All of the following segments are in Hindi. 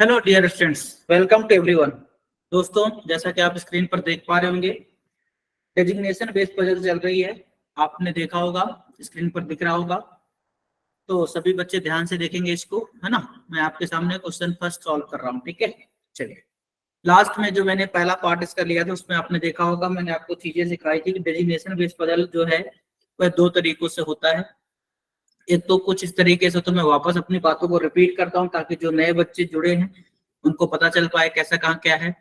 Hello dear students, welcome to everyone. दोस्तों, जैसा कि आप स्क्रीन पर देख पा रहे होंगे, डेजिग्नेशन बेस्ड पजल चल रही है। आपने देखा होगा, स्क्रीन पर दिख रहा होगा। तो सभी बच्चे ध्यान से देखेंगे इसको, है ना। मैं आपके सामने क्वेश्चन फर्स्ट सॉल्व कर रहा हूँ, ठीक है। चलिए, लास्ट में जो मैंने पहला पार्ट इसका लिया था उसमें आपने देखा होगा, मैंने आपको चीजें सिखाई थी कि डेजिग्नेशन बेस्ड पजल जो है वह दो तरीकों से होता है। एक तो कुछ इस तरीके से, तो मैं वापस अपनी बातों को रिपीट करता हूँ ताकि जो नए बच्चे जुड़े हैं उनको पता चल पाए कैसा कहाँ क्या है।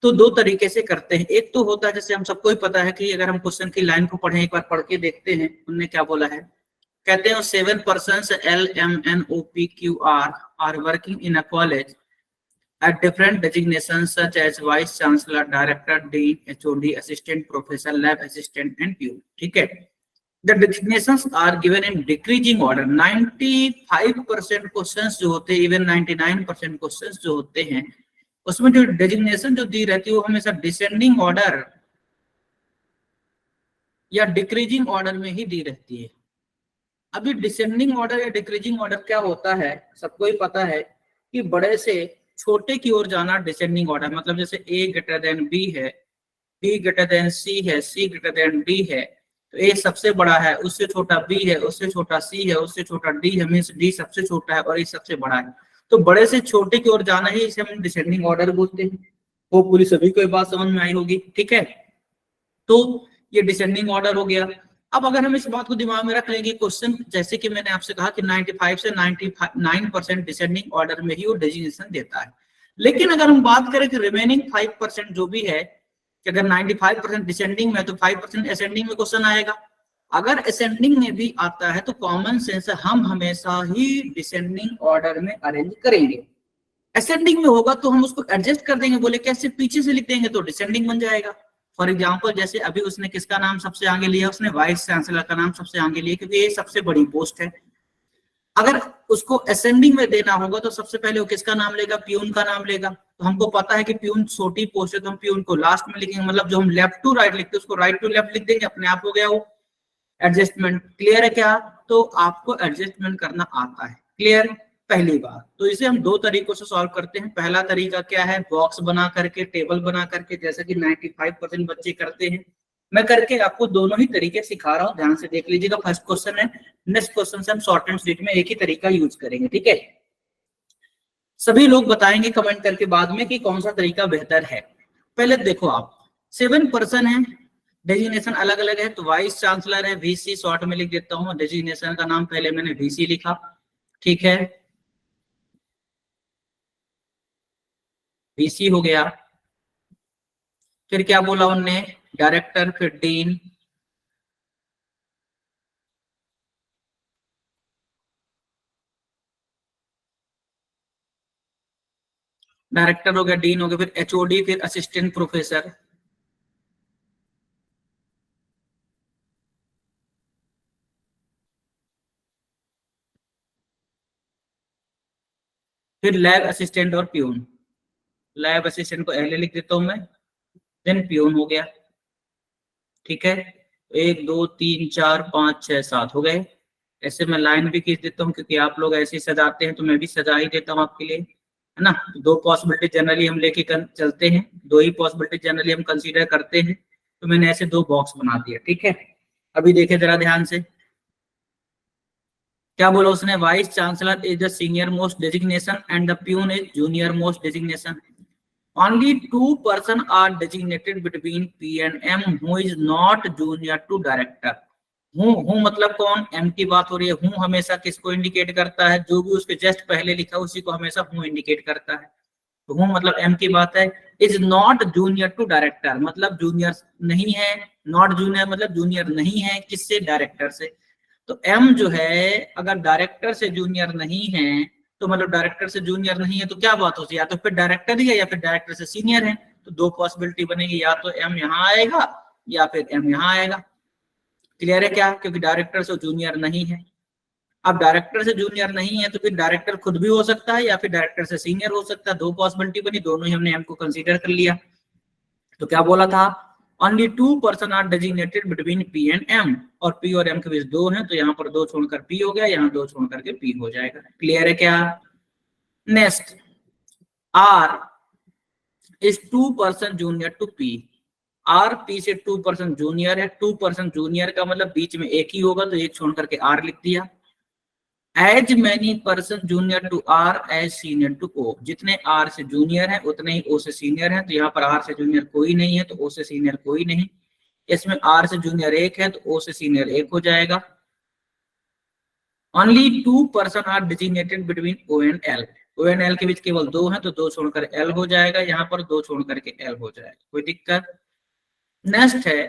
तो दो तरीके से करते हैं। एक तो होता है, जैसे हम सबको ही पता है कि अगर हम क्वेश्चन की लाइन को पढ़ें, एक बार पढ़ के देखते हैं उनने क्या बोला है। कहते हैं 7 persons LMNOPQR are working in a college at different designations such as vice chancellor, director, dean, HOD, assistant professor, lab assistant and pew। ठीक है। The designations are given in decreasing order। 95% questions जो होते हैं, इवन 99% क्वेश्चंस जो होते हैं, उसमें जो डेजिग्नेशन जो दी रहती है वो हमेशा डिसेंडिंग ऑर्डर या डिक्रीजिंग ऑर्डर में ही दी रहती है। अभी डिसेंडिंग ऑर्डर या डिक्रीजिंग ऑर्डर क्या होता है, सबको ही पता है कि बड़े से छोटे की ओर जाना डिसेंडिंग ऑर्डर। मतलब जैसे ए ग्रेटर देन बी है, बी ग्रेटर देन सी है, सी ग्रेटर देन डी है, तो ए सबसे बड़ा है, उससे छोटा बी है, उससे छोटा सी है, उससे छोटा डी है, मींस डी सबसे छोटा है और ए सबसे बड़ा है। तो बड़े से छोटे की ओर जाना ही इसे हम डिसेंडिंग ऑर्डर बोलते हैं। वो पूरी सभी को ये बात समझ में आई होगी, ठीक है। तो ये डिसेंडिंग ऑर्डर हो गया। अब अगर हम इस बात को दिमाग में रख लेंगे, क्वेश्चन जैसे कि मैंने आपसे कहा कि 95 से 99% डिसेंडिंग ऑर्डर में ही वो डेजिग्नेशन देता है। लेकिन अगर हम बात करें कि रिमेनिंग 5% जो भी है, कि अगर 95% डिसेंडिंग में तो 5% असेंडिंग में क्वेश्चन आएगा। अगर असेंडिंग में भी आता है तो कॉमन सेंस हम हमेशा ही डिसेंडिंग ऑर्डर में अरेंज करेंगे। असेंडिंग में होगा तो हम उसको एडजस्ट कर देंगे, बोले कैसे पीछे से लिख देंगे तो डिसेंडिंग बन जाएगा। फॉर एग्जाम्पल, जैसे अभी उसने किसका नाम सबसे आगे लिया, उसने वाइस चांसलर का नाम सबसे आगे लिया क्योंकि ये सबसे बड़ी पोस्ट है। अगर उसको असेंडिंग में देना होगा तो सबसे पहले वो किसका नाम लेगा, प्यून का नाम लेगा। तो हमको पता है कि प्यून छोटी पोस्ट है तो हम प्यून को लास्ट में लिखेंगे। मतलब जो हम लेफ्ट टू राइट लिखते हैं उसको राइट टू लेफ्ट लिख देंगे, अपने आप हो गया वो एडजस्टमेंट। क्लियर है क्या? तो आपको एडजस्टमेंट करना आता है, क्लियर। पहली बात तो इसे हम दो तरीकों से सॉल्व करते हैं। पहला तरीका क्या है, बॉक्स बना करके, टेबल बना करके, जैसे कि 95% बच्चे करते हैं। मैं करके आपको दोनों ही तरीके सिखा रहा हूं, ध्यान से देख लीजिएगा। फर्स्ट क्वेश्चन है, नेक्स्ट क्वेश्चन से हम शॉर्ट एंड स्वीट में एक ही तरीका यूज करेंगे, ठीक है। सभी लोग बताएंगे कमेंट करके बाद में कि कौन सा तरीका बेहतर है। पहले देखो आप, 7 पर्सन है, डेजिग्नेशन अलग अलग है। तो वाइस चांसलर है, वीसी, शॉर्ट में लिख देता हूं। डेजिग्नेशन का नाम पहले मैंने वीसी लिखा, ठीक है, वीसी हो गया। फिर क्या बोला उनने, डायरेक्टर, फिर डीन, डायरेक्टर हो गया, डीन हो गया, फिर एचओडी, फिर असिस्टेंट प्रोफेसर, फिर लैब असिस्टेंट और प्यून। लैब असिस्टेंट को एल लिख देता हूं मैं, देन प्यून हो गया, ठीक है। 1 2 3 4 5 6 7 हो गए। ऐसे मैं लाइन भी खींच देता हूँ क्योंकि आप लोग ऐसे सजाते हैं तो मैं भी सजा ही देता हूँ आपके लिए, है ना। दो पॉसिबिलिटी जनरली हम लेके चलते हैं, दो ही पॉसिबिलिटी जनरली हम कंसीडर करते हैं। तो मैंने ऐसे दो बॉक्स बना दिया, ठीक है। अभी देखे जरा ध्यान से, क्या बोला उसने, vice chancellor is the senior most designation and the peon is junior most designation. Only 2 persons are designated between P and M who is not junior to director। हूँ मतलब कौन, M की बात हो रही है। हूँ हमेशा किसको इंडिकेट करता है, जो भी उसके जस्ट पहले लिखा उसी को हमेशा हूँ इंडिकेट करता है। तो हूँ मतलब M की बात है। Is not junior to director मतलब जूनियर नहीं है, नॉट जूनियर मतलब जूनियर नहीं है किससे, डायरेक्टर से। तो M जो है अगर डायरेक्टर से जूनियर नहीं है तो मतलब डायरेक्टर से जूनियर नहीं है तो क्या बात होती है, या तो फिर डायरेक्टर ही है या फिर डायरेक्टर से सीनियर है। तो दो पॉसिबिलिटी बनेगी, या तो एम यहाँ आएगा या फिर एम यहाँ आएगा। क्लियर है क्या? क्योंकि डायरेक्टर से जूनियर नहीं है। अब डायरेक्टर से जूनियर नहीं है तो फिर डायरेक्टर खुद भी हो सकता है या फिर डायरेक्टर से सीनियर हो सकता है। दो पॉसिबिलिटी बनी, दोनों ही हमने एम को कंसीडर कर लिया। तो क्या बोला था, only 2 person are designated between P and M, और पी और एम के बीच दो हैं तो यहाँ पर दो छोड़कर पी हो गया, यहाँ दो छोड़ करके पी हो जाएगा। क्लियर है क्या? Next, R is 2% junior to P, R P से 2% जूनियर है, 2% जूनियर का मतलब बीच में एक ही होगा तो एक छोड़ करके आर लिख दिया। As many person junior to R as senior to O, जितने आर से जूनियर है उतने ही ओ से सीनियर है, तो यहाँ पर आर से जूनियर कोई नहीं है तो ओ से सीनियर कोई नहीं, इसमें आर से जूनियर एक है तो ओ से सीनियर एक हो जाएगा। Only 2% are designated between O and L, O and L के बीच केवल दो हैं तो दो छोड़कर एल हो जाएगा, यहाँ पर दो छोड़ करके एल हो जाएगा, कोई दिक्कत। नेक्स्ट है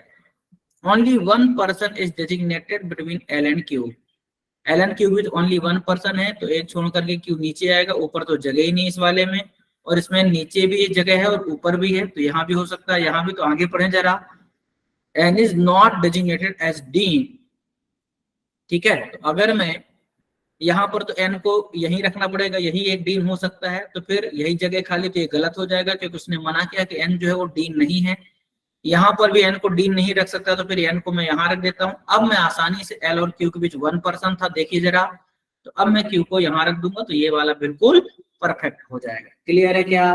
only 1% is designated between L and Q, L and Q with only 1% है तो एक छोड़ करके क्यू नीचे आएगा, ऊपर तो जगह ही नहीं इस वाले में, और इसमें नीचे भी जगह है और ऊपर भी है तो यहाँ भी हो सकता है, यहाँ भी। तो आगे पढ़े जरा, N is not designated as dean, ठीक है। तो अगर मैं यहाँ पर तो एन को यही रखना पड़ेगा, यही एक डीन हो सकता है, तो फिर यही जगह खाली, तो ये गलत हो जाएगा क्योंकि उसने मना किया कि एन जो है वो डीन नहीं है। यहाँ पर भी एन को डीन नहीं रख सकता तो फिर एन को मैं यहाँ रख देता हूँ। अब मैं आसानी से एल और क्यू के बीच 1% था, देखिए जरा, तो अब मैं क्यू को यहाँ रख दूंगा तो ये वाला बिल्कुल परफेक्ट हो जाएगा। क्लियर है क्या?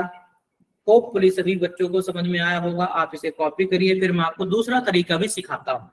होपफुली सभी बच्चों को समझ में आया होगा। आप इसे कॉपी करिए, फिर मैं आपको दूसरा तरीका भी सिखाता हूँ।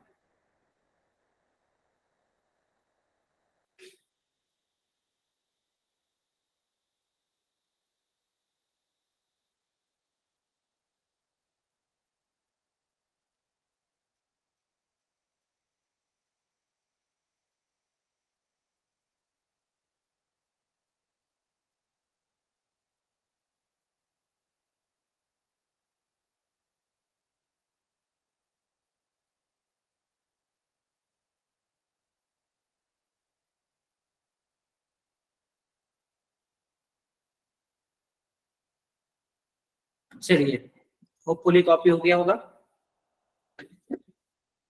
चलिए, होपफुली कॉपी हो गया होगा।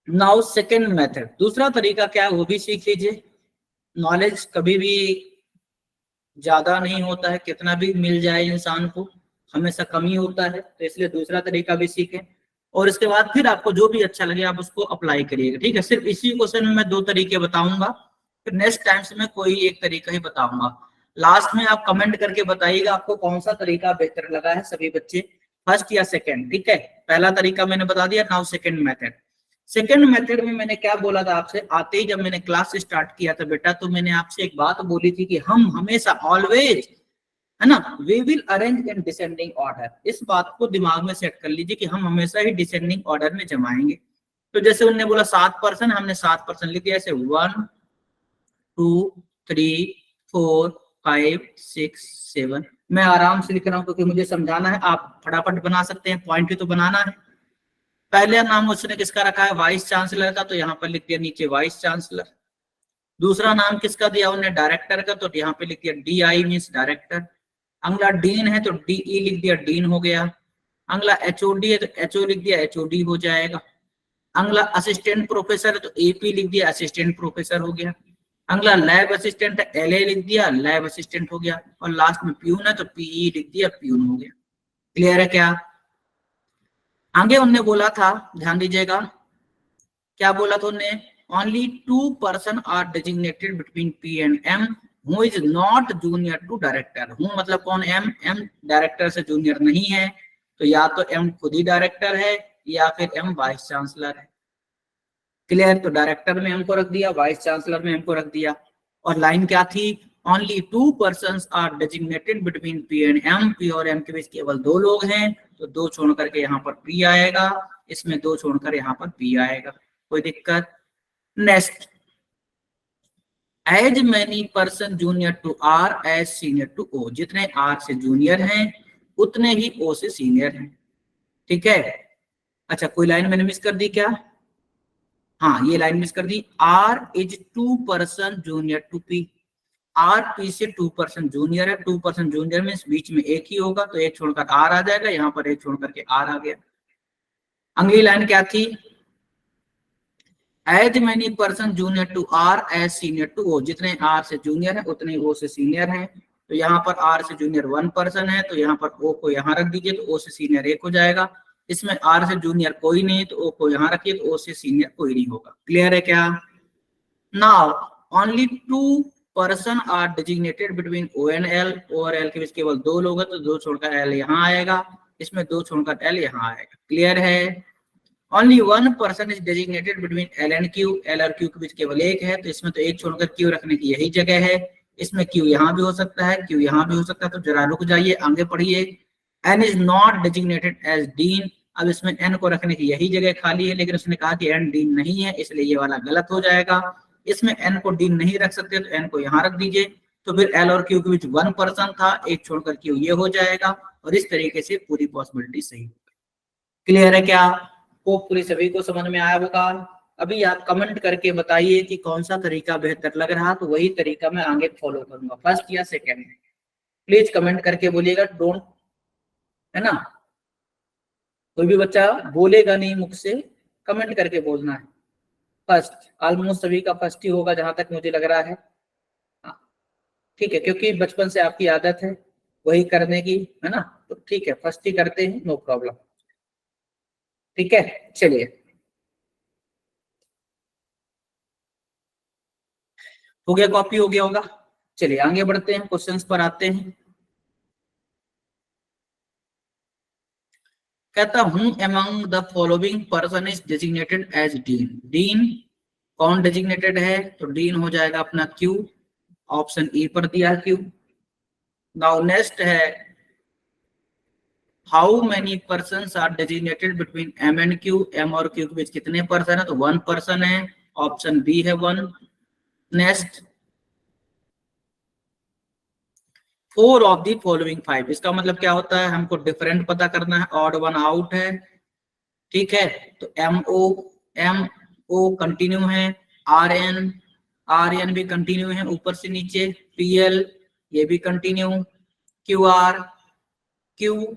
नाउ सेकेंड मेथड, दूसरा तरीका क्या है वो भी सीख लीजिए। नॉलेज कभी भी ज्यादा नहीं होता है, कितना भी मिल जाए इंसान को हमेशा कमी होता है, तो इसलिए दूसरा तरीका भी सीखें और इसके बाद फिर आपको जो भी अच्छा लगे आप उसको अप्लाई करिएगा, ठीक है। सिर्फ इसी क्वेश्चन में मैं दो तरीके बताऊंगा, फिर नेक्स्ट टाइम से मैं कोई एक तरीका ही बताऊंगा। लास्ट में आप कमेंट करके बताइएगा आपको कौन सा तरीका बेहतर लगा है, सभी बच्चे, फर्स्ट या सेकेंड, ठीक है। पहला तरीका मैंने बता दिया, now second method. Second method में मैंने क्या बोला था आपसे, आते ही जब मैंने क्लास स्टार्ट किया था बेटा, तो मैंने आपसे एक बात बोली थी कि हम हमेशा ऑलवेज, है ना, we will arrange in descending order. इस बात को दिमाग में सेट कर लीजिए कि हम हमेशा ही डिसेंडिंग ऑर्डर में जमाएंगे। तो जैसे उन्होंने बोला 7%, हमने 7% लिख दिया, ऐसे 1 2 3 4 5 6 7। मैं आराम से लिख रहा हूँ क्योंकि मुझे समझाना है, आप फटाफट बना सकते हैं, पॉइंट भी तो बनाना है। पहले नाम उसने किसका रखा है, वाइस चांसलर का, तो यहाँ पर लिख दिया नीचे वाइस चांसलर। दूसरा नाम किसका दिया उन्हें, डायरेक्टर का, तो यहाँ पे लिख दिया डी आई मीन्स डायरेक्टर। अगला डीन है तो डीई लिख दिया, डीन हो गया। अगला एचओडी है तो एचओ लिख दिया, एचओडी हो जाएगा। अगला असिस्टेंट प्रोफेसर है तो एपी लिख दिया, असिस्टेंट प्रोफेसर हो गया। अगला लैब असिस्टेंट है, एलए लिख दिया, लैब असिस्टेंट हो गया। और लास्ट में प्यून है तो पीई लिख दिया, प्यून हो गया। क्लियर है क्या? आगे उनने बोला था, ध्यान दीजिएगा, क्या बोला था उन्होंने, only 2% are designated between P and M who is not junior to director. Who मतलब कौन, एम, एम डायरेक्टर से जूनियर नहीं है, तो या तो एम खुद ही डायरेक्टर है या फिर एम वाइस चांसलर है। क्लियर? तो डायरेक्टर में एम को रख दिया, वाइस चांसलर में एम को रख दिया। और लाइन क्या थी, only 2% are designated between P and M, P और एम के बीच केवल दो लोग हैं, तो दो छोड़ करके यहाँ पर पी आएगा, इसमें दो छोड़कर यहाँ पर पी आएगा, कोई दिक्कत? Next, as many person junior to R as senior to O, जितने आर से जूनियर हैं उतने ही ओ से सीनियर हैं, ठीक है। अच्छा, कोई लाइन मैंने मिस कर दी क्या? हाँ, ये लाइन मिस कर दी, R is 2% junior to P, R P से 2% जूनियर है, 2% जूनियर में बीच में एक ही होगा तो एक छोड़कर आर आ जाएगा, यहाँ पर एक छोड़ करके आर आ गया। अगली लाइन क्या थी, as many person junior to R as senior to O, जितने आर से जूनियर है उतने ओ से सीनियर है। तो यहाँ पर आर से जूनियर 1% है तो यहाँ पर ओ को यहाँ रख दीजिए तो ओ से सीनियर एक हो जाएगा। इसमें आर से जूनियर कोई नहीं तो ओ को यहाँ रखिए तो ओ से सीनियर कोई नहीं होगा। क्लियर है क्या? Now only person are designated between O and L, O और एल के बीच केवल दो लोग हैं तो दो छोड़कर एल यहाँ आएगा, इसमें दो छोड़कर एल यहाँ आएगा। क्लियर है? Only one person is designated between L and Q, L और क्यू के बीच केवल एक है तो इसमें तो एक छोड़कर क्यू रखने की यही जगह है। इसमें क्यू यहाँ भी हो सकता है, क्यू यहाँ भी हो सकता है, तो जरा रुक जाइए, आगे पढ़िए। N is not designated as dean, अब इसमें एन को रखने की यही जगह खाली है, लेकिन उसने कहा कि एन डीन नहीं है, इसलिए ये वाला गलत हो जाएगा। इसमें एन को डीन नहीं रख सकते तो एन को यहाँ रख दीजिए। तो फिर एल और क्यू के बीच वन पर्सन था, एक छोड़कर क्यू ये हो जाएगा, और इस तरीके से पूरी पॉसिबिलिटी सही। क्लियर है क्या? होपफुली सभी को समझ में आया होगा। अभी आप कमेंट करके बताइए कि कौन सा तरीका बेहतर लग रहा, तो वही तरीका मैं आगे फॉलो करूंगा, फर्स्ट या सेकेंड। प्लीज कमेंट करके बोलिएगा, डोंट, है ना, कोई भी बच्चा बोलेगा नहीं मुख से, कमेंट करके बोलना है। फर्स्ट, ऑलमोस्ट सभी का फर्स्ट ही होगा जहां तक मुझे लग रहा है। हाँ, ठीक है, क्योंकि बचपन से आपकी आदत है वही करने की, है ना, तो ठीक है, फर्स्ट ही करते हैं, नो प्रॉब्लम। ठीक है, चलिए, हो गया, कॉपी हो गया होगा। चलिए आगे बढ़ते हैं, क्वेश्चंस पर आते हैं। कहता हूं among the following person is designated as dean, dean कौन डेजिग्नेटेड है, तो डीन हो जाएगा अपना क्यू, ऑप्शन ई पर दिया क्यू। नाउ नेक्स्ट है, how many person are designated between M and Q, M और क्यू के बीच कितने पर्सन है, तो वन पर्सन है, ऑप्शन बी है one. Next, four of the following five, इसका मतलब क्या होता है, हमको डिफरेंट पता करना है, ऑड वन आउट है। ठीक है, तो एम ओ कंटिन्यू है, आर एन भी कंटिन्यू है ऊपर से नीचे, पीएल ये भी कंटिन्यू, क्यू आर क्यू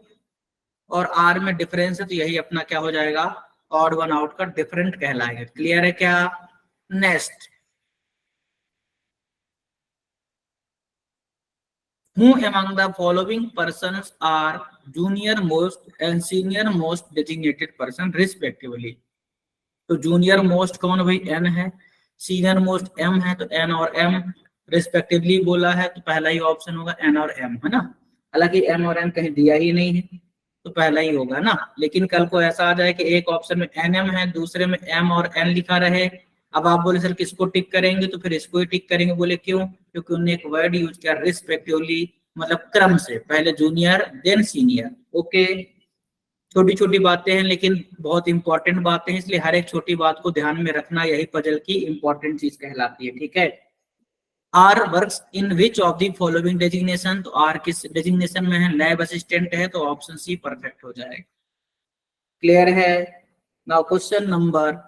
और आर में डिफरेंस है, तो यही अपना क्या हो जाएगा, ऑड वन आउट का डिफरेंट कहलाएगा। क्लियर है क्या? Next, who among the following persons are junior most and senior most designated person respectively, तो जूनियर मोस्ट कौन भाई, एन है, सीनियर मोस्ट एम है, तो एन और एम रिस्पेक्टिवली बोला है, तो पहला ही ऑप्शन होगा एन और एम, है ना। हालांकि एम और एम कहीं दिया ही नहीं है, तो पहला ही होगा ना। लेकिन कल को ऐसा आ जाए कि एक ऑप्शन में एन एम है, दूसरे में एम और एन लिखा रहे, अब आप बोले सर किसको टिक करेंगे, तो फिर इसको ही टिक करेंगे। बोले क्यों? क्योंकि उन्होंने एक वर्ड यूज किया रिस्पेक्टिवली, मतलब क्रम से, पहले जूनियर देन सीनियर। ओके, छोटी छोटी बातें हैं लेकिन बहुत इंपॉर्टेंट बातें हैं, इसलिए हर एक छोटी बात को ध्यान में रखना यही पजल की इंपॉर्टेंट चीज कहलाती है। ठीक है, R works in which of the following designation, तो आर किस डेजिग्नेशन में है, लैब असिस्टेंट है, तो ऑप्शन सी परफेक्ट हो जाएगा। क्लियर है? Now question number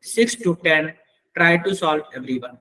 6 to 10, try to solve everyone.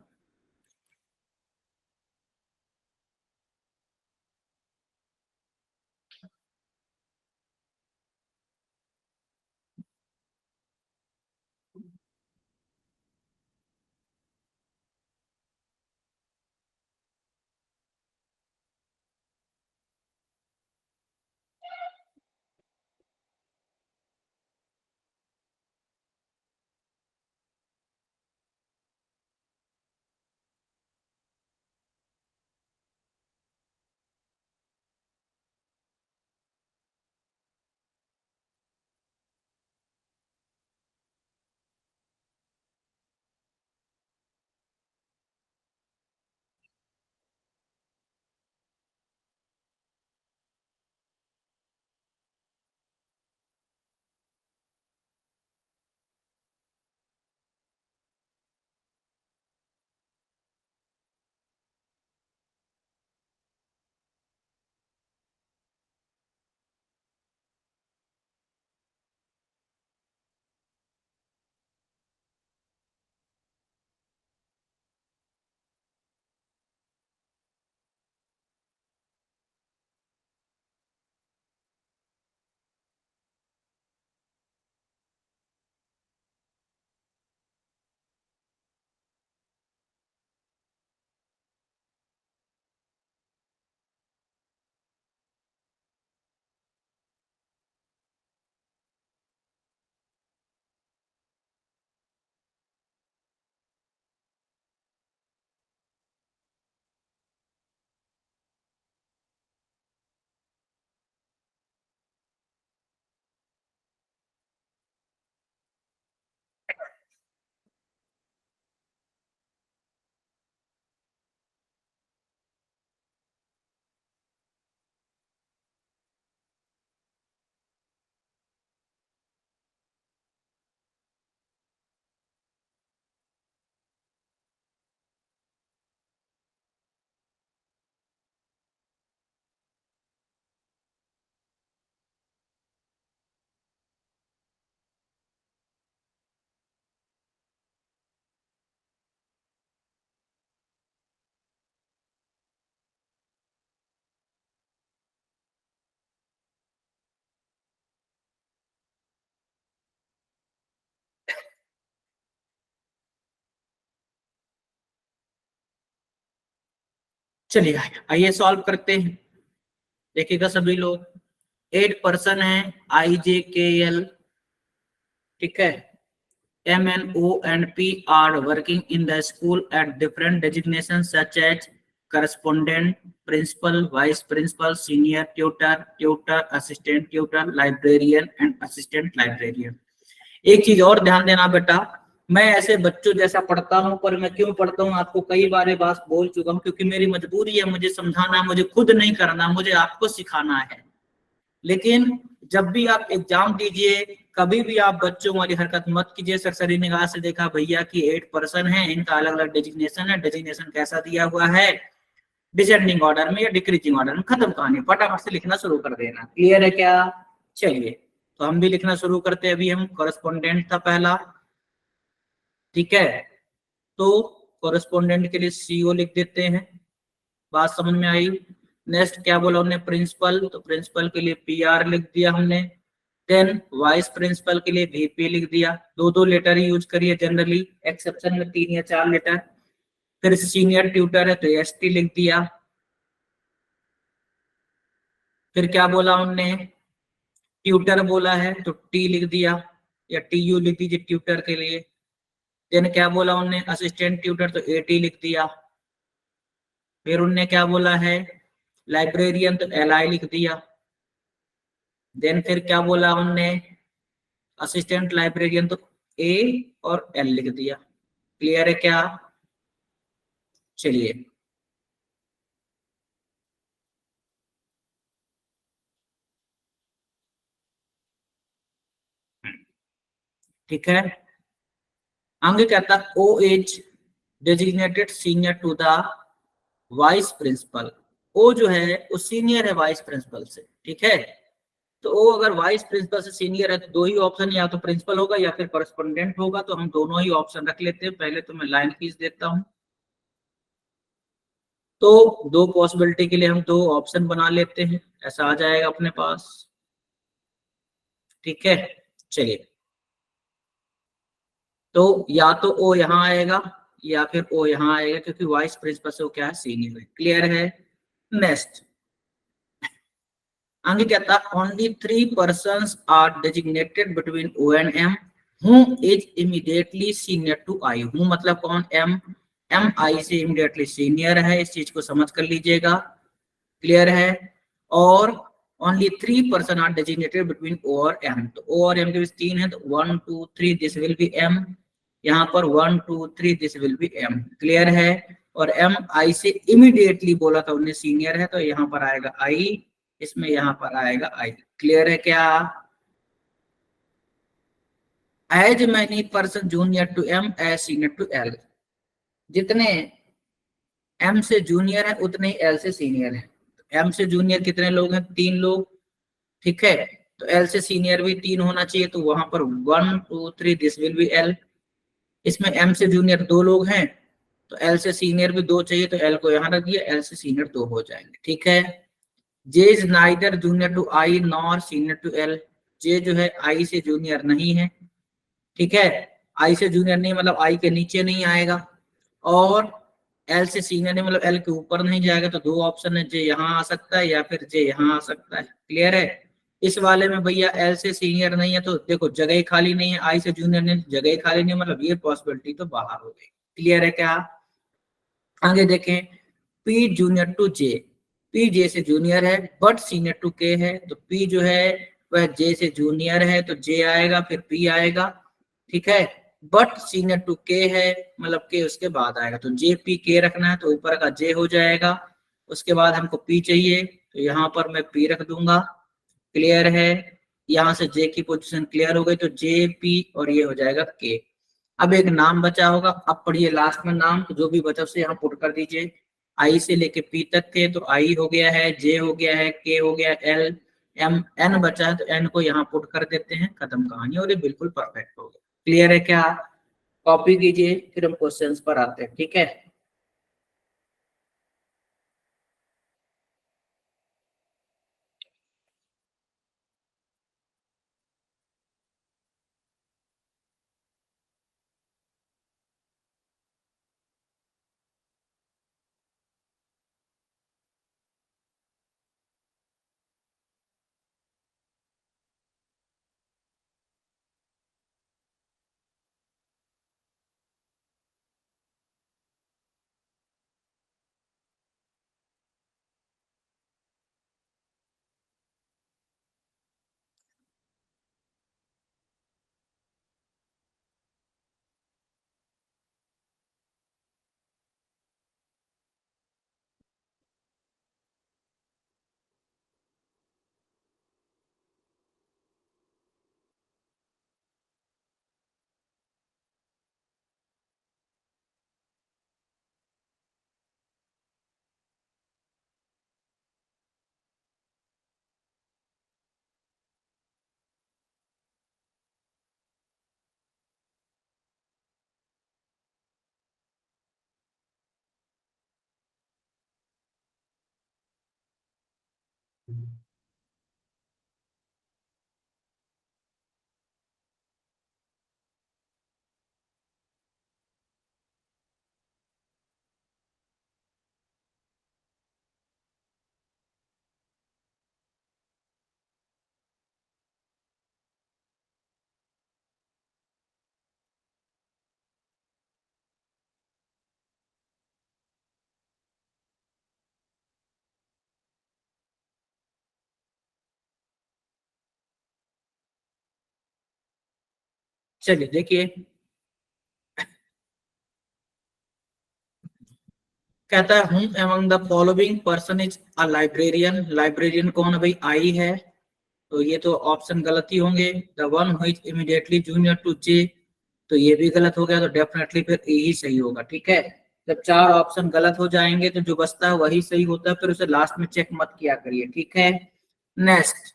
चलिए आइए सॉल्व करते हैं। देखिएगा सभी लोग, 8 पर्सन है, आई जे के एल, ठीक है, M N O and P are working in the school at different designations such as correspondent, principal, vice principal, senior tutor, tutor, assistant tutor, librarian and assistant librarian। एक चीज और ध्यान देना बेटा, मैं ऐसे बच्चों जैसा पढ़ता हूँ, पर मैं क्यों पढ़ता हूँ आपको कई बार ये बात बोल चुका हूँ, क्योंकि मेरी मजबूरी है, मुझे समझाना, मुझे खुद नहीं करना, मुझे आपको सिखाना है। लेकिन जब भी आप एग्जाम दीजिए, कभी भी आप बच्चों वाली हरकत मत कीजिए। सरसरी निगाह से देखा भैया कि 8 पर्सन है, इनका अलग अलग डेजिग्नेशन है, डेजिग्नेशन कैसा दिया हुआ है, डिसेंडिंग ऑर्डर में या डिक्रीजिंग ऑर्डर में, खत्म कहानी, फटाफट से लिखना शुरू कर देना। क्लियर है क्या? चलिए तो हम भी लिखना शुरू करते हैं। अभी हम कॉरेस्पोंडेंट था पहला, ठीक है, तो कॉरेस्पोंडेंट के लिए सीओ लिख देते हैं। बात समझ में आई? नेक्स्ट क्या बोला हमने, प्रिंसिपल, तो प्रिंसिपल के लिए पीआर लिख दिया हमने। देन वाइस प्रिंसिपल के लिए वीपी लिख दिया। दो दो लेटर ही यूज करिए जनरली, एक्सेप्शन में 3 या 4 लेटर। फिर सीनियर ट्यूटर है तो एसटी लिख दिया। फिर क्या बोला हमने, ट्यूटर बोला है तो टी लिख दिया, या टी यू लिख दीजिए ट्यूटर के लिए। देन क्या बोला उनने, असिस्टेंट ट्यूटर तो एटी लिख दिया। फिर उनने क्या बोला है, लाइब्रेरियन तो एल आई लिख दिया। देन फिर क्या बोला उनने, असिस्टेंट लाइब्रेरियन तो ए और एल लिख दिया। क्लियर है क्या? चलिए ठीक है, आगे कहता O as designated senior to the vice principal. O जो है वो सीनियर है वाइस प्रिंसिपल से, ठीक है। तो ओ अगर वाइस प्रिंसिपल से सीनियर है तो दो ही ऑप्शन, या तो प्रिंसिपल होगा या फिर करस्पोंडेंट होगा, तो हम दोनों ही ऑप्शन रख लेते हैं। पहले तो मैं लाइन खींच देता हूं, तो दो पॉसिबिलिटी के लिए हम दो ऑप्शन बना लेते हैं, ऐसा आ जाएगा अपने पास, ठीक है। चलिए तो या तो ओ यहाँ आएगा या फिर ओ यहाँ आएगा, क्योंकि वाइस प्रिंसिपल से वो क्या है, सीनियर है। क्लियर है? नेक्स्ट आगे क्या था, only 3 persons are designated between O and M who is immediately senior to I. हूँ मतलब कौन, एम, एम आई से इमीडिएटली सीनियर है, इस चीज को समझ कर लीजिएगा। क्लियर है? और only 3 person are designated between O और एम, तो ओ और एम के बीच 3 है, तो 1 2 3 दिस विल बी एम। यहाँ पर 1 2 3 this will be M. Clear है? और एम आई से इमीडिएटली बोला था उन्हें सीनियर है, तो यहाँ पर आएगा आई, इसमें यहाँ पर आएगा आई। क्लियर है क्या? As many person junior to M as senior to L, जितने एम से जूनियर है उतने ही एल से सीनियर है। एम से जूनियर कितने लोग हैं, 3 लोग, ठीक है। तो एल से सीनियर भी 3 होना चाहिए, तो वहां पर 1 2 3 दिस विल बी एल। इसमें एम से जूनियर 2 लोग हैं, तो एल से सीनियर भी 2 चाहिए, तो एल को यहाँ रख दिया, एल से सीनियर 2 हो जाएंगे, ठीक है। J is neither junior to I nor senior to L, J जो है आई से जूनियर नहीं है, ठीक है। आई से जूनियर नहीं मतलब आई के नीचे नहीं आएगा, और एल से सीनियर नहीं मतलब एल के ऊपर नहीं जाएगा। तो दो ऑप्शन है, जे यहाँ आ सकता है या फिर जे यहाँ आ सकता है। क्लियर है? इस वाले में भैया एल से सीनियर नहीं है, तो देखो जगह ही खाली नहीं है, आई से जूनियर नहीं, जगह ही खाली नहीं, मतलब ये पॉसिबिलिटी तो बाहर हो गई। क्लियर है क्या? आगे देखें, P junior to J, P J से जूनियर है बट सीनियर टू के है, तो पी जो है वह जे से जूनियर है, तो जे आएगा फिर पी आएगा, ठीक है। बट सीनियर टू के है मतलब के उसके बाद आएगा, तो जे पी के रखना है, तो ऊपर का जे हो जाएगा। उसके बाद हमको पी चाहिए, तो यहाँ पर मैं पी रख दूंगा। क्लियर है? यहाँ से जे की पोजीशन क्लियर हो गई, तो जे पी और ये हो जाएगा के। अब एक नाम बचा होगा, अब पढ़िए लास्ट में नाम, तो जो भी बचा उसे यहाँ पुट कर दीजिए। आई से लेके पी तक थे, तो आई हो गया है, जे हो गया है, के हो गया, एल, एम, एन बचा है, तो एन को यहाँ पुट कर देते हैं, खत्म कहानी, और ये बिल्कुल परफेक्ट हो गया। क्लियर है क्या? कॉपी कीजिए, फिर हम क्वेश्चंस पर आते हैं, ठीक है। चलिए देखिए, कहता है हूँ among the following person is a librarian. Librarian कौन है भाई? आई है। तो ये तो ऑप्शन गलत ही होंगे। The one who is immediately junior to J, तो ये भी गलत हो गया, तो डेफिनेटली फिर ए ही सही होगा। ठीक है, जब चार ऑप्शन गलत हो जाएंगे तो जो बचता है वही सही होता है, फिर उसे लास्ट में चेक मत किया करिए। ठीक है, next,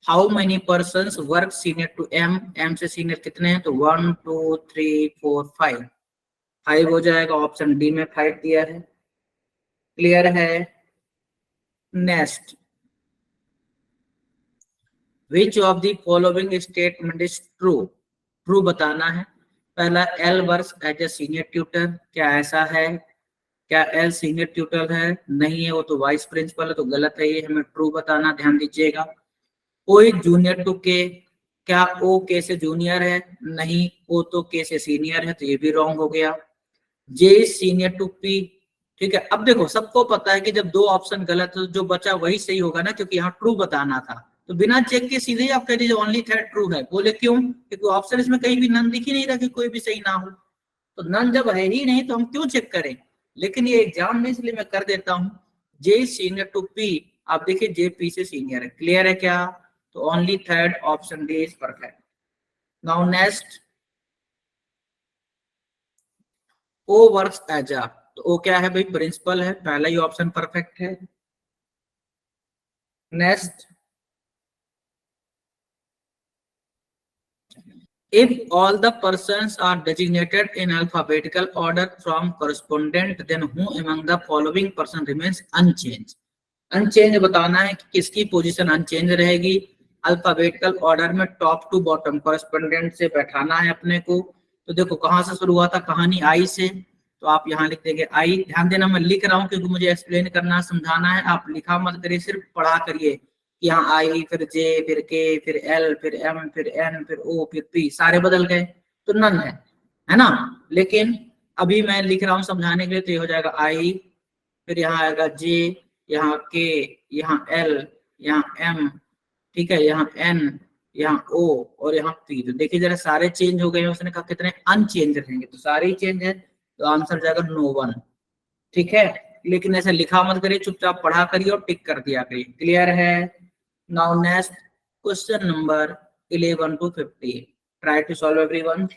how many person work senior to M. M से सीनियर कितने हैं? तो 1 2 3 4 5, 5 हो जाएगा। ऑप्शन डी में 5 दिया है। क्लियर है? Next, which of the following statement is true. True बताना है। पहला, L works as a senior tutor, क्या ऐसा है? क्या एल सीनियर ट्यूटर है? नहीं है, वो तो वाइस प्रिंसिपल है, तो गलत है ये, हमें ट्रू बताना, ध्यान दीजिएगा। कोई जूनियर टू के, क्या ओ के से जूनियर है? नहीं, ओ तो के से सीनियर है, तो ये भी रॉन्ग हो गया। जे सीनियर टू पी। ठीक है, अब देखो सबको पता है कि जब दो ऑप्शन गलत है तो जो बचा वही सही होगा ना, क्योंकि यहाँ ट्रू बताना था। तो बिना चेक के सीधे ही आप कह दीजिए ओनली थर्ड ट्रू है। बोले क्यों? क्योंकि ऑप्शन इसमें कहीं भी नन दिख ही नहीं रहा कि कोई भी सही ना हो। तो नन जब है ही नहीं तो हम क्यों चेक करें? लेकिन ये एग्जाम में, इसलिए मैं कर देता हूँ। जे सीनियर टू पी, आप देखिए जे पी से सीनियर है। क्लियर है क्या? तो only third option D is perfect. Now next, O works as a, तो ओ क्या है भाई? प्रिंसिपल है, पहला ही ऑप्शन परफेक्ट है। Next, if all the persons are designated in alphabetical order from correspondent, then who among the following person remains unchanged? Unchange बताना है कि किसकी पोजीशन अनचेंज रहेगी। अल्फाबेटिकल ऑर्डर में टॉप टू बॉटम कॉरेस्पोंडेंट से बैठाना है अपने को। तो देखो कहाँ से शुरू हुआ था कहानी? आई से। तो आप यहाँ लिख देंगे आई। ध्यान देना, मैं लिख रहा हूँ क्योंकि मुझे एक्सप्लेन करना समझाना है। आप लिखा मत करिए, सिर्फ पढ़ा करिए कि यहाँ आई, फिर जे, फिर के, फिर एल, फिर एम, फिर एन, फिर ओ, फिर पी, सारे बदल गए तो नन है ना। लेकिन अभी मैं लिख रहा हूँ समझाने के लिए, तो ये हो जाएगा आई, फिर यहाँ आएगा जे, यहाँ के, यहाँ एल, यहाँ एम, ठीक है, यहाँ एन, यहाँ ओ, और यहाँ पी। तो देखिए जरा सारे चेंज हो गए हैं, उसने कहा कितने अनचेंज रहेंगे, तो सारे ही चेंज है, तो आंसर जाएगा नो वन। ठीक है, लेकिन ऐसे लिखा मत करिए, चुपचाप पढ़ा करिए और टिक कर दिया करिए। क्लियर है? Now next, question number 11 to 50, try to solve everyone.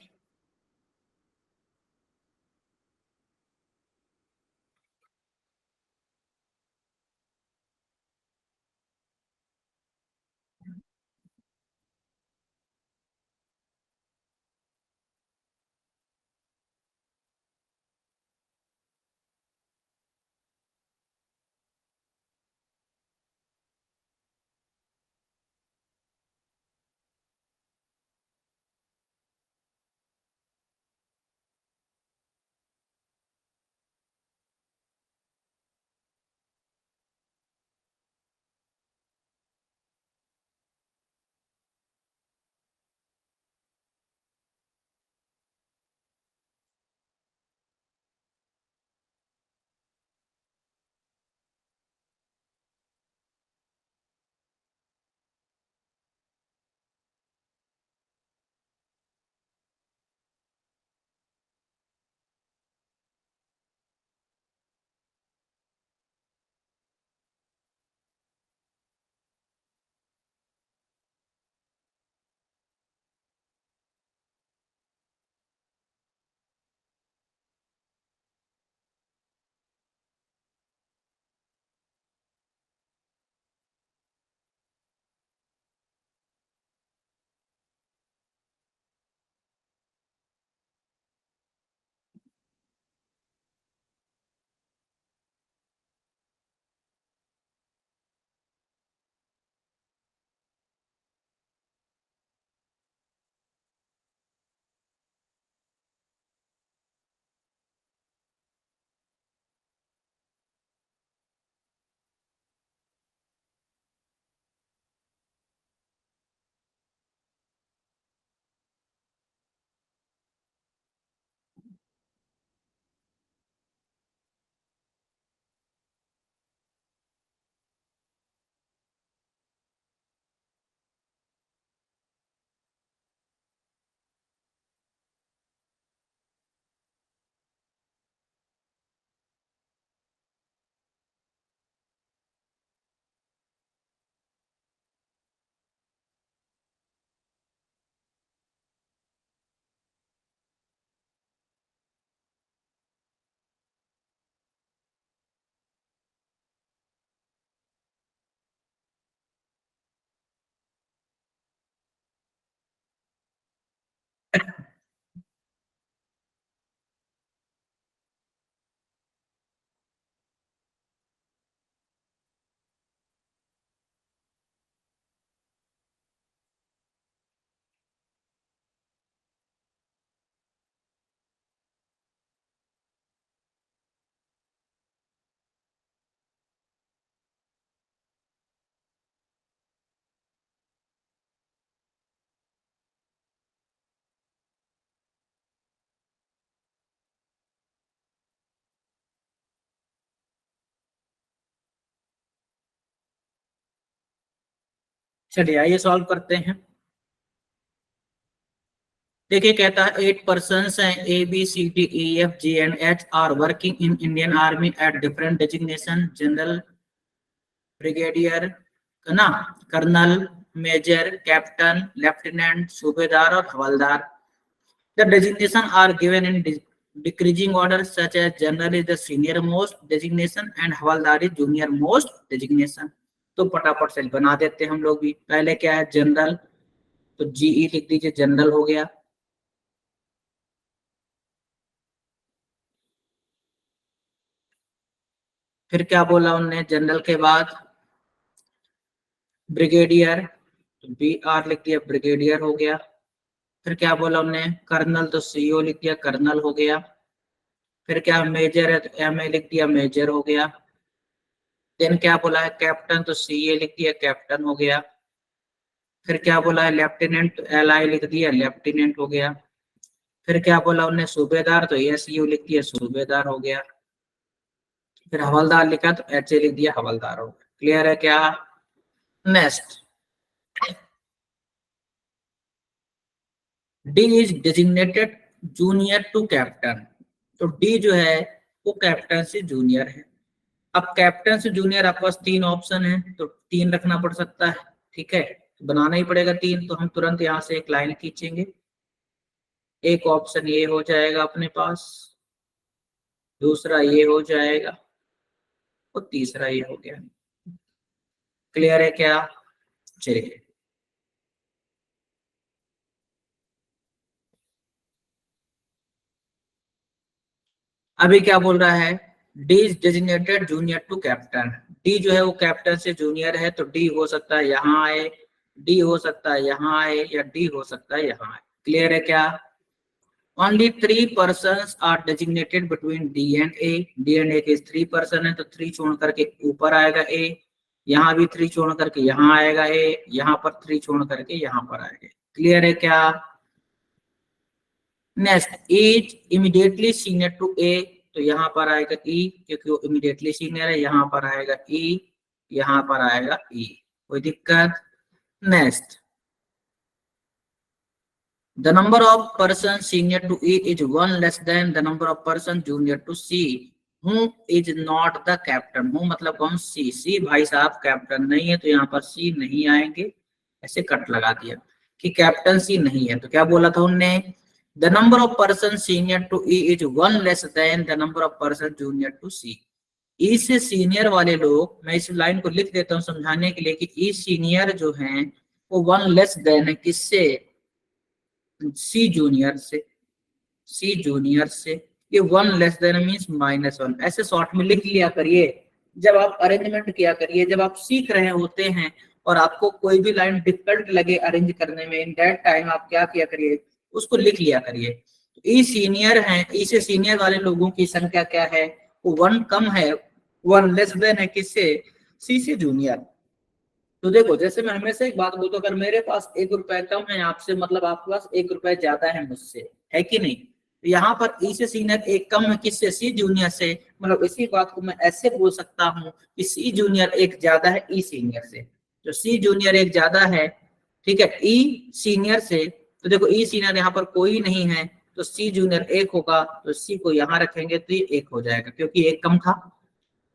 चलिए आइए सॉल्व करते हैं। देखिए कहता है 8 पर्सन्स हैं ABCDEFGH are working in Indian Army at different designation, general, brigadier, ना, colonel, major, captain, lieutenant, subedar और havildar. The designation are given in decreasing order such as general is the senior most designation and havildar is junior most designation। तो फटाफट से बना देते हैं हम लोग भी। पहले क्या है जनरल, तो जीई लिख दीजिए, जनरल हो गया। फिर क्या बोला उनने जनरल के बाद ब्रिगेडियर, तो बी आर लिख दिया, ब्रिगेडियर हो गया। फिर क्या बोला उनने कर्नल, तो सीओ लिख दिया, कर्नल हो गया। फिर क्या मेजर है, तो एम ए लिख दिया, मेजर हो गया। देन क्या बोला है कैप्टन, तो सी ए लिख दिया, कैप्टन हो गया। फिर क्या बोला है लेफ्टिनेंट, तो एल आई लिख दिया, लेफ्टिनेंट हो गया। फिर क्या बोला उन्होंने सूबेदार, तो एस यू लिख दिया, सूबेदार हो गया। फिर हवलदार लिखा, तो एच ए लिख दिया, हवलदार हो गया। क्लियर है क्या? Next, D is designated junior to captain. तो डी जो है वो कैप्टन से जूनियर है। अब कैप्टन से जूनियर आपके पास तीन ऑप्शन है, तो तीन रखना पड़ सकता है, ठीक है, बनाना ही पड़ेगा तीन। तो हम तुरंत यहाँ से एक लाइन खींचेंगे। एक ऑप्शन ये हो जाएगा अपने पास, दूसरा ये हो जाएगा और तीसरा ये हो गया। क्लियर है क्या? चलिए अभी क्या बोल रहा है, D is designated junior to captain. D जो है वो कैप्टन से जूनियर है, तो डी हो सकता है यहाँ आए, डी हो सकता है यहाँ आए, या डी हो सकता है यहाँ आए। क्लियर है क्या? Only 3 persons are designated between D and A. D and A के 3 पर्सन है, तो 3 छोड़ करके ऊपर आएगा ए, यहाँ भी 3 छोड़ करके यहाँ आएगा ए, यहाँ पर 3 छोड़ करके यहाँ पर आएगा। क्लियर है क्या? Next, is immediately senior to A, तो यहाँ पर आएगा ई, क्योंकि वो इमीडिएटली सीनियर है। यहाँ पर आएगा ई, यहाँ पर आएगा ई, कोई दिक्कत? Next, the number of persons senior to E is one less than the number of persons junior to C who is not the captain। हूँ मतलब कौन? सी। सी भाई साहब कैप्टन नहीं है, तो यहाँ पर सी नहीं आएंगे, ऐसे कट लगा दिया कि कैप्टन सी नहीं है। तो क्या बोला था उनने, the number of person senior to E is one less than the number of person junior to C. E से सीनियर वाले लोग, मैं इस लाइन को लिख देता हूँ समझाने के लिए कि ई सीनियर जो है वो वन लेस देन है किससे? सी जूनियर से। सी जूनियर से, ये वन लेस देन मीन्स -1, ऐसे शॉर्ट में लिख लिया करिए। जब आप अरेंजमेंट किया करिए, जब आप सीख रहे होते हैं और आपको कोई भी लाइन डिफिकल्ट लगे अरेंज करने में, इन दैट टाइम आप क्या किया करिए, उसको लिख लिया करिए। तो ई सीनियर है, ई से सीनियर वाले लोगों की संख्या क्या है? वो 1 कम है, 1 लेस देन है किससे? सी से जूनियर। तो देखो जैसे मैं हमेशा एक बात बोलता हूँ, अगर मेरे पास 1 रुपए कम है आपसे, मतलब आपके पास 1 रुपए ज्यादा है मुझसे, है कि नहीं? तो यहाँ पर ई से सीनियर एक कम है किससे? सी जूनियर से। मतलब इसी बात को मैं ऐसे बोल सकता हूँ कि सी जूनियर एक ज्यादा है ई सीनियर से। तो सी जूनियर एक ज्यादा है, ठीक है, ई सीनियर से। तो देखो ई सीनियर यहाँ पर कोई नहीं है, तो सी जूनियर 1 होगा, तो सी को यहाँ रखेंगे तो ये 1 हो जाएगा, क्योंकि 1 कम था।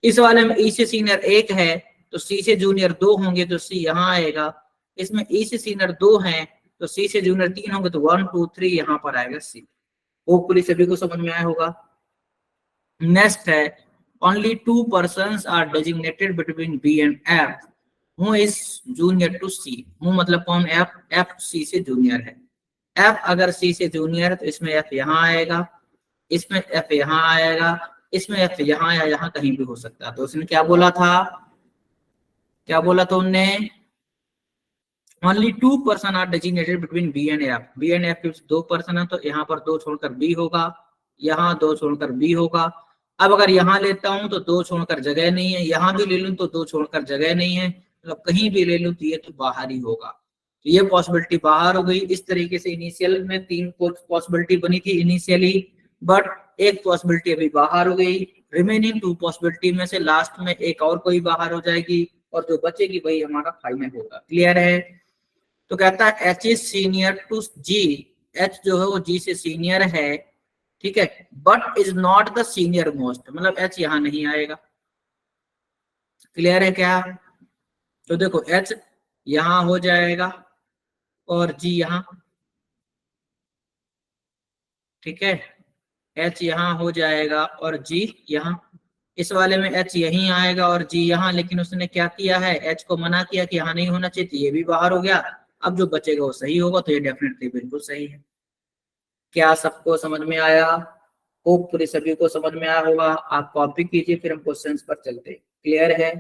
इस वाले में ई से सीनियर 1 है, तो सी से जूनियर 2 होंगे, तो सी यहाँ आएगा। इसमें ई से सीनियर 2 हैं, तो सी से जूनियर 3 होंगे, तो 1 2 3 यहाँ पर आएगा सी। होपफुली सभी को समझ में आया होगा। नेक्स्ट है, only 2 persons are designated between B and F who is junior to C. हूँ मतलब कौन? एफ। एफ सी से जूनियर है। एफ अगर सी से जूनियर है, तो इसमें एफ यहाँ आएगा, इसमें एफ यहाँ आएगा, इसमें एफ यहाँ या यहाँ कहीं भी हो सकता है। तो उसने क्या बोला था, क्या बोला था उनने, ओनली 2 person are designated between B and F. B and F के 2 पर्सन है, तो यहाँ पर 2 छोड़कर बी होगा, यहाँ 2 छोड़कर बी होगा। अब अगर यहाँ लेता हूं तो 2 छोड़कर जगह नहीं है, यहाँ भी ले लूं तो 2 छोड़कर जगह नहीं है, मतलब कहीं भी ले लूं तो ये तो बाहर ही होगा। तो ये पॉसिबिलिटी बाहर हो गई। इस तरीके से इनिशियल में 3 पॉसिबिलिटी बनी थी इनिशियली, बट एक पॉसिबिलिटी अभी बाहर हो गई। रिमेनिंग 2 पॉसिबिलिटी में से लास्ट में एक और कोई बाहर हो जाएगी, और जो बचेगी वही हमारा फाइनल होगा। क्लियर है? तो कहता है H is senior to G, H जो है वो जी से सीनियर है, ठीक है, but is not the senior most, मतलब एच यहां नहीं आएगा। क्लियर है क्या? तो देखो एच यहां हो जाएगा और जी यहां, ठीक है, एच यहां हो जाएगा और जी यहां। इस वाले में एच यहीं आएगा और जी यहां, लेकिन उसने क्या किया है, एच को मना किया कि यहाँ नहीं होना चाहिए, तो ये भी बाहर हो गया। अब जो बचेगा वो सही होगा, तो ये डेफिनेटली बिल्कुल सही है। क्या सबको समझ में आया? होपफुली सभी को समझ में आया होगा। आप कॉपी कीजिए, फिर हम क्वेश्चंस पर चलते हैं। क्लियर है?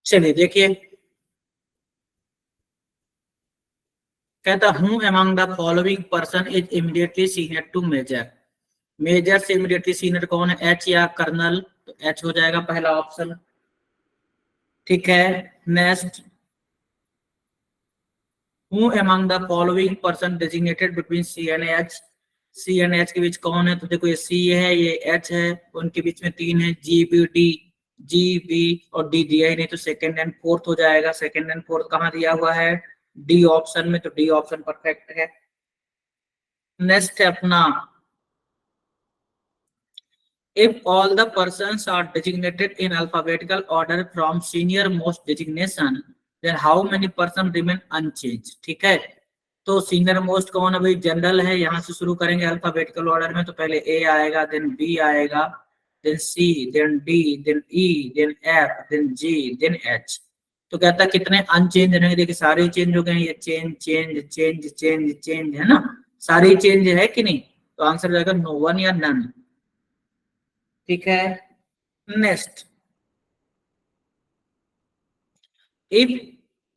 चलिए देखिए, कहता हूं among the following person is immediately senior to major. Major से इमीडिएटली सीनियर कौन है, एच या कर्नल? तो एच हो जाएगा पहला ऑप्शन, ठीक है। Next, who among the following person designated between C and H? C and H के बीच कौन है? तो देखो ये सी है, ये एच है, उनके बीच में तीन है, G B D, G B और डी दिया ही नहीं, तो सेकंड एंड फोर्थ हो जाएगा। सेकंड एंड फोर्थ कहाँ दिया हुआ है? डी ऑप्शन में, तो डी ऑप्शन परफेक्ट है। नेक्स्ट है अपना, if all the persons are designated in alphabetical order from senior most designation, then how many persons remain unchanged? ठीक है, तो सीनियर मोस्ट कौन है भाई? जनरल है, यहां से शुरू करेंगे अल्फाबेटिकल ऑर्डर में, तो पहले ए आएगा, देन बी आएगा, देन सी, देन डी, देन ई, देन एफ, देन जी, देन एच। तो कहता है कितने अनचेंज रहेंगे? देखिए सारे चेंज हो गए, ये change change change change change है ना, सारे चेंज है कि नहीं? तो आंसर जाएगा नो वन या नन, ठीक है। Next, if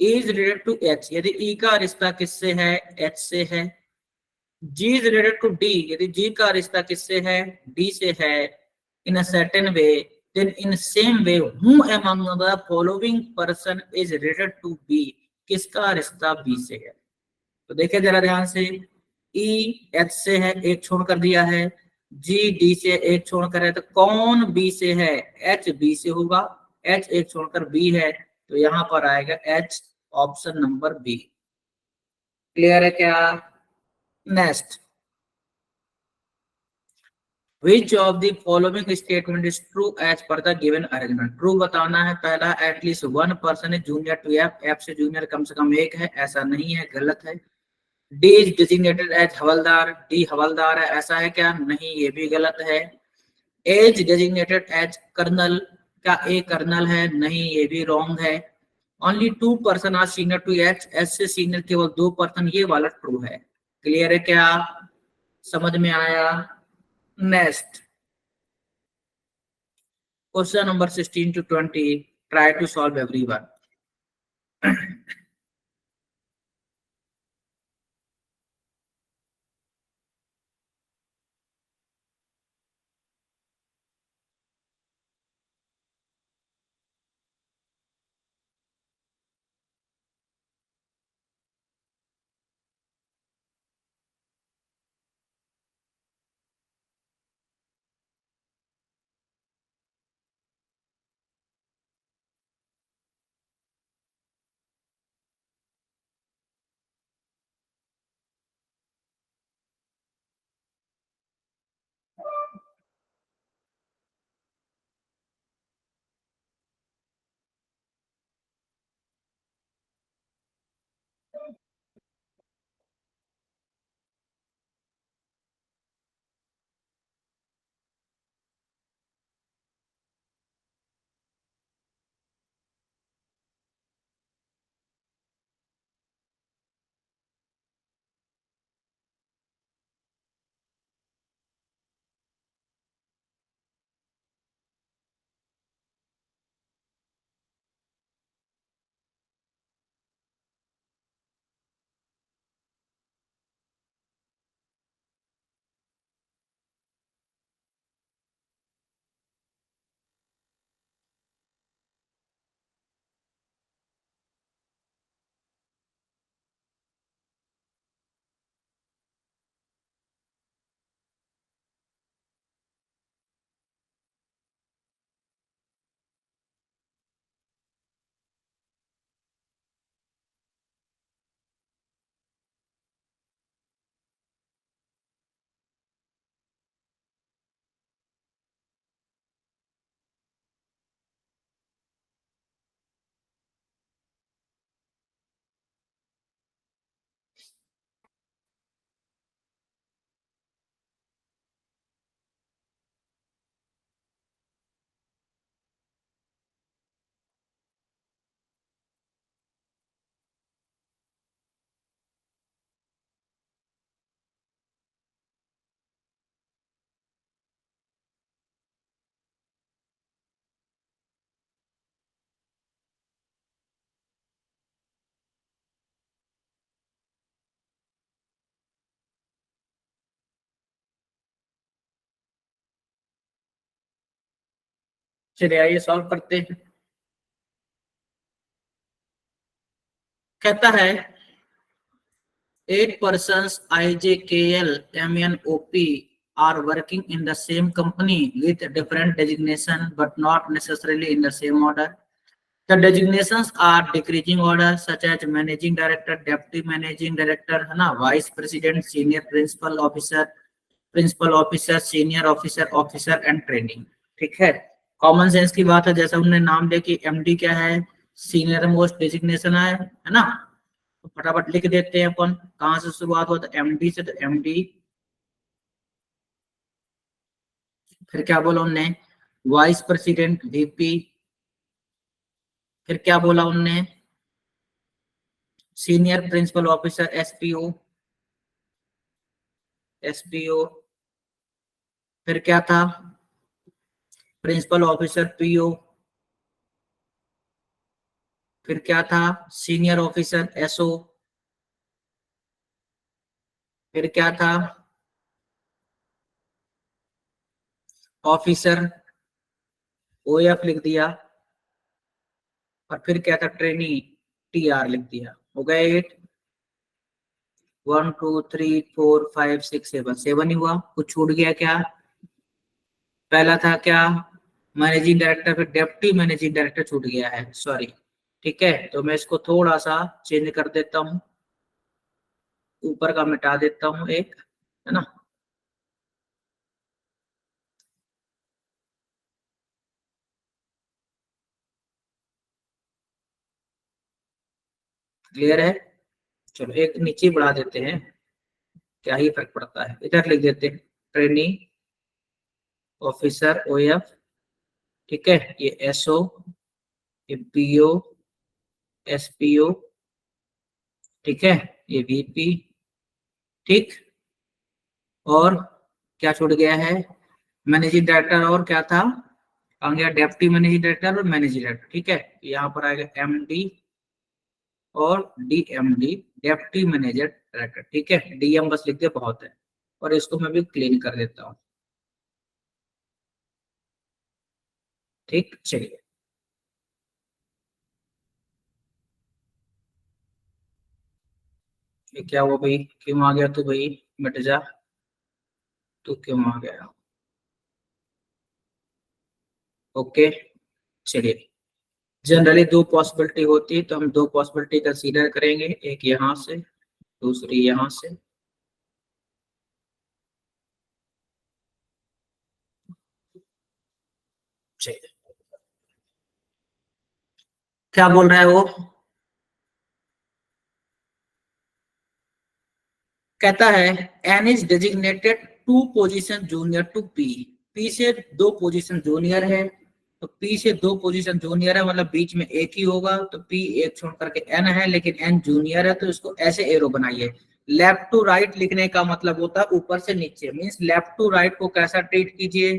is related to H, यदि ई का रिश्ता किससे है? एच से है। G is related to D, यदि जी का रिश्ता किससे है? डी से है। In a certain way, then in same way who among the following person is related to B, किसका रिश्ता बी से है? तो देखिए जरा ध्यान से, ई एच से है, एक छोड़ कर दिया है, जी डी से एक छोड़कर है, तो कौन बी से है? एच बी से होगा, एच एक छोड़कर बी है, तो यहां पर आएगा H, option number B. Clear है क्या? Next, which of the following statement is true as per the given arrangement? True बताना है। पहला, at least one person is junior to F, F से जूनियर कम से कम एक है, ऐसा नहीं है, गलत है। D is designated as havildar, D havildar है, ऐसा है क्या? नहीं, ये भी गलत है। एज डेजिग्नेटेड एज कर्नल, क्या ए कर्नल है? नहीं, ये भी रॉन्ग है। Only two person are senior to H, H से सीनियर केवल दो पर्सन, ये वाला ट्रू है। क्लियर है क्या? समझ में आया? नेक्स्ट, question number 16 to 20, try to solve everyone. चलिए आइए सॉल्व करते हैं। कहता है 8 persons IJKL MNOP are working in the same company with different designation but not necessarily in the same order. The designations are decreasing order such as managing director, deputy managing director, है ना, vice president, senior principal officer, senior officer, officer and training। ठीक है, कॉमन सेंस की बात है, जैसा उन्होंने नाम दे कि एमडी क्या है, सीनियर मोस्ट डेजिग्नेशन है ना। तो फटाफट लिख देते हैं अपन, कहां से शुरुआत होता है, एमडी से। तो एमडी, फिर क्या बोला उनने, वाइस प्रेसिडेंट वीपी, फिर क्या बोला उनने, senior principal officer SPO, SPO, फिर क्या था, प्रिंसिपल ऑफिसर पीओ, फिर क्या था, सीनियर ऑफिसर एसओ, फिर क्या था, ऑफिसर ओएफ लिख दिया, और फिर क्या था, ट्रेनी टीआर लिख दिया। हो गए 8, 1 2 3 4 5 6 7, 7 ही हुआ। कुछ छूट गया क्या, पहला था क्या, मैनेजिंग डायरेक्टर, फिर डेप्टी मैनेजिंग डायरेक्टर छूट गया है, सॉरी। ठीक है, तो मैं इसको थोड़ा सा चेंज कर देता हूँ, ऊपर का मिटा देता हूँ एक, है ना। क्लियर है, चलो एक नीचे बढ़ा देते हैं, क्या ही फर्क पड़ता है, इधर लिख देते हैं ट्रेनी ऑफिसर ओएफ, ठीक है, ये एसओ, ये पीओ, एसपीओ, ठीक है, ये वीपी, ठीक। और क्या छूट गया है, मैनेजिंग डायरेक्टर, और क्या था, आ गया डेप्टी मैनेजिंग डायरेक्टर और मैनेजिंग डायरेक्टर। ठीक है, यहाँ पर आएगा एमडी और डीएमडी, डेप्टी मैनेजर डायरेक्टर। ठीक है, डीएम बस लिख दे, बहुत है। और इसको मैं भी क्लीन कर देता हूँ, ठीक। चलिए, ये क्या हुआ भाई, क्यों आ गया तू भाई, मिट जा, तू क्यों आ गया। ओके, चलिए, जनरली दो पॉसिबिलिटी होती है, तो हम दो पॉसिबिलिटी कंसीडर करेंगे, एक यहाँ से, दूसरी यहाँ से। चलिए, क्या बोल रहा है वो, कहता है N is designated to position junior to P, P से दो पोजीशन जूनियर है, तो पी से दो पोजीशन जूनियर है, मतलब बीच में एक ही होगा, तो पी एक छोड़ करके एन है, लेकिन एन जूनियर है, तो इसको ऐसे एरो बनाइए। लेफ्ट टू राइट लिखने का मतलब होता है ऊपर से नीचे, मीन्स लेफ्ट टू राइट को कैसा ट्रीट कीजिए,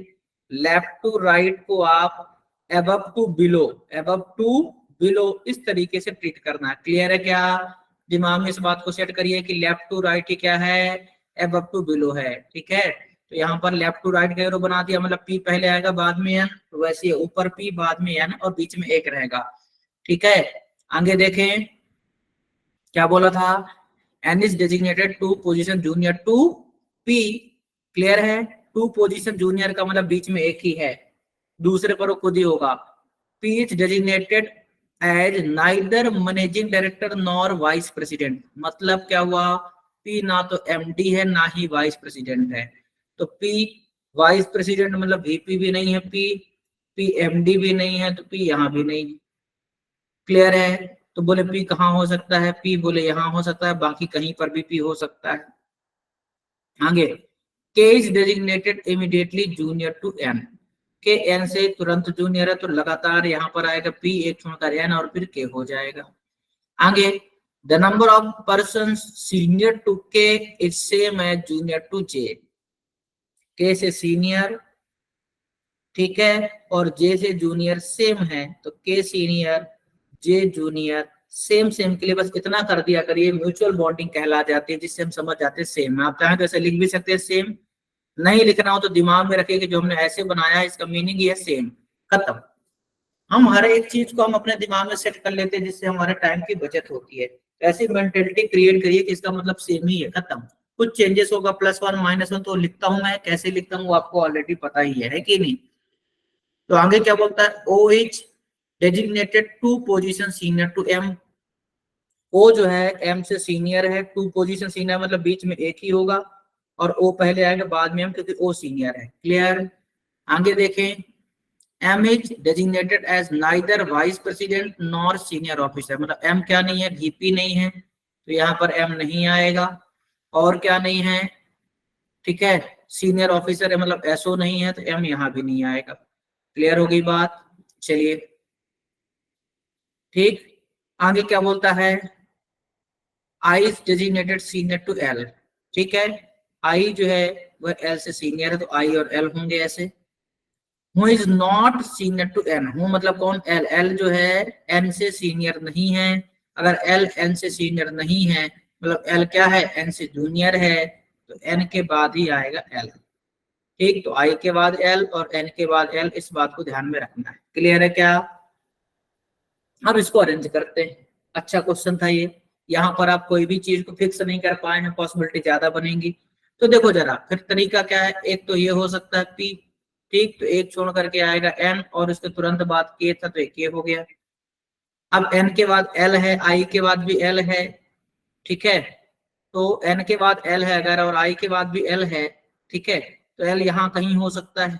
लेफ्ट टू राइट को आप above to below, above to below इस तरीके से ट्रीट करना है। क्लियर है क्या, दिमाग में इस बात को सेट करिए कि लेफ्ट टू राइट ही क्या है, एबव टू बिलो है। ठीक है, तो यहाँ पर लेफ्ट टू राइट का एरो बना दिया, मतलब पी पहले आएगा बाद में एन, तो वैसे ऊपर पी बाद में एन और बीच में एक रहेगा। ठीक है, आगे देखें क्या बोला था, N is designated to position junior to P. Clear है, टू पोजीशन जूनियर का मतलब बीच में एक ही है, दूसरे पर वो खुद ही होगा। P is designated as neither managing director nor vice president, मतलब क्या हुआ, पी ना तो एमडी है ना ही वाइस प्रेसिडेंट है, तो पी वाइस प्रेसिडेंट मतलब वीपी भी नहीं है, पी एमडी भी नहीं है, तो पी यहाँ भी नहीं। क्लियर है, तो बोले पी कहाँ हो सकता है, पी बोले यहाँ हो सकता है, बाकी कहीं पर भी पी हो सकता है। आगे, K is designated immediately junior to N, K N से तुरंत जूनियर है, तो लगातार यहाँ पर आएगा पी एक छोड़कर एन और फिर के हो जाएगा। आगे, the number of person senior to K is same as junior to J, K से सीनियर, ठीक है, और जे से जूनियर सेम है, तो के सीनियर जे जूनियर सेम, सेम के लिए बस इतना कर दिया करिए, म्यूचुअल बॉन्डिंग कहला जाती है, जिससे हम समझ जाते हैं सेम। आप चाहें तो ऐसे लिख भी सकते हैं सेम, नहीं लिखना हो तो दिमाग में रखिए कि जो हमने ऐसे बनाया है इसका मीनिंग ये सेम। खत्म। हम हर एक चीज को हम अपने दिमाग में सेट कर लेते हैं जिससे हमारे टाइम की बचत होती है। ऐसी मेंटेलिटी क्रिएट करिए कि इसका मतलब सेम ही है, खत्म। कुछ चेंजेस होगा, +1 -1 तो लिखता हूं मैं, कैसे लिखता हूँ वो आपको ऑलरेडी पता ही है कि नहीं। तो आगे क्या बोलता है, O is designated to position senior to M. O जो है एम से सीनियर है, 2 पोजीशन सीनियर मतलब बीच में एक ही होगा, और ओ पहले आएगा बाद में एम, क्योंकि ओ सीनियर है। क्लियर। आगे देखें, M is designated as neither vice president nor senior officer, मतलब एम क्या नहीं है, वीपी नहीं है, तो यहाँ पर एम नहीं आएगा। और क्या नहीं है, ठीक है, सीनियर ऑफिसर है मतलब एसओ नहीं है, तो एम यहाँ भी नहीं आएगा। क्लियर हो गई बात। चलिए ठीक, आगे क्या बोलता है, I is designated senior to L. ठीक है, आई जो है वह एल से सीनियर है, तो आई और एल होंगे ऐसे। Who is not senior to N, who मतलब कौन, एल। एल जो है एन से सीनियर नहीं है। अगर एल एन से सीनियर नहीं है मतलब एल क्या है, एन से जूनियर है, तो एन के बाद ही आएगा एल। ठीक, तो आई के बाद एल और एन के बाद एल, इस बात को ध्यान में रखना है। क्लियर है क्या। अब इसको अरेंज करते हैं। अच्छा क्वेश्चन था ये। यहाँ पर आप कोई भी चीज को फिक्स नहीं कर पाए हैं, पॉसिबिलिटी ज्यादा बनेगी। तो देखो जरा, फिर तरीका क्या है, एक तो ये हो सकता है पी, ठीक, तो एक छोड़ करके आएगा एन, और उसके तुरंत बाद के था, तो एक ये हो गया। अब एन के बाद एल है, आई के बाद भी एल है, ठीक है, तो एन के बाद एल है अगर, और आई के बाद भी एल है, ठीक है, तो एल यहाँ कहीं हो सकता है।